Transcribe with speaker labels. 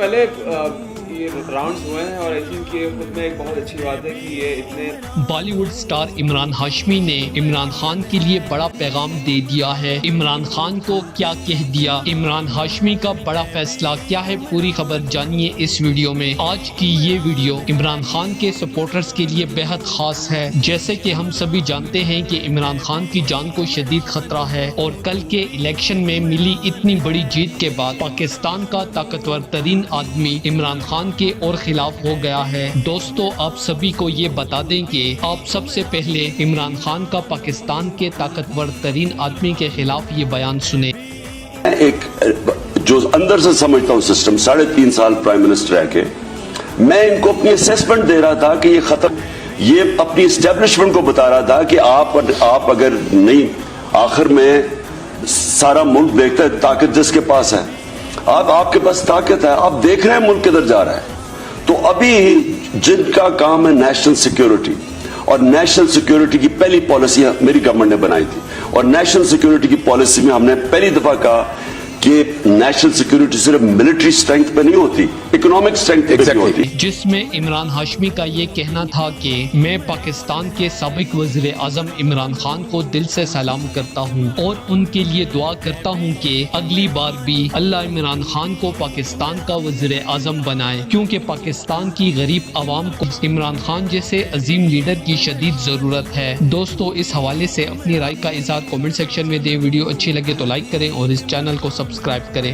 Speaker 1: پہلے یہ راؤنڈز ہوئے ہیں اور آئی تھنک یہ خود میں ایک بہت اچھی بات ہے کہ یہ اتنے
Speaker 2: بالی ووڈ سٹار عمران ہاشمی نے عمران خان کے لیے بڑا پیغام دے دیا ہے۔ عمران خان کو کیا کہہ دیا، عمران ہاشمی کا بڑا فیصلہ کیا ہے، پوری خبر جانیے اس ویڈیو میں۔ آج کی یہ ویڈیو عمران خان کے سپورٹرز کے لیے بہت خاص ہے۔ جیسے کہ ہم سبھی جانتے ہیں کہ عمران خان کی جان کو شدید خطرہ ہے، اور کل کے الیکشن میں ملی اتنی بڑی جیت کے بعد پاکستان کا طاقتور ترین آدمی عمران خان کے اور خلاف ہو گیا ہے۔ دوستو، آپ سبھی کو یہ بتا دیں کہ آپ سب سے پہلے عمران خان کا پاکستان کے طاقتور ترین آدمی کے خلاف یہ بیان سنیں۔
Speaker 3: ایک جو اندر سے سمجھتا ہوں سسٹم، 3.5 سال پرائم منسٹر رہ کے میں ان کو اپنی اسیسمنٹ دے رہا تھا کہ یہ ختم، یہ اپنی اسٹیبلشمنٹ کو بتا رہا تھا کہ آپ اگر نہیں، آخر میں سارا ملک دیکھتا ہے طاقت جس کے پاس ہے، آپ کے پاس طاقت ہے، آپ دیکھ رہے ہیں ملک کدھر جا رہا ہے۔ تو ابھی جن کا کام ہے نیشنل سیکیورٹی، اور نیشنل سیکیورٹی کی پہلی پالیسی میری گورنمنٹ نے بنائی تھی، اور نیشنل سیکیورٹی کی پالیسی میں ہم نے پہلی دفعہ کہا کہ نیشنل سیکیورٹی صرف ملٹری سٹرینتھ پہ نہیں ہوتی، اکنامک سٹرینتھ پہ بھی ہوتی،
Speaker 2: جس میں عمران ہاشمی کا یہ کہنا تھا کہ میں پاکستان کے سابق وزیر اعظم عمران خان کو دل سے سلام کرتا ہوں اور ان کے لیے دعا کرتا ہوں کہ اگلی بار بھی اللہ عمران خان کو پاکستان کا وزیر اعظم بنائے، کیونکہ پاکستان کی غریب عوام کو عمران خان جیسے عظیم لیڈر کی شدید ضرورت ہے۔ دوستو، اس حوالے سے اپنی رائے کا اظہار کمنٹ سیکشن میں دیں۔ ویڈیو اچھی لگے تو لائک کریں اور اس چینل کو سبسکرائب کریں۔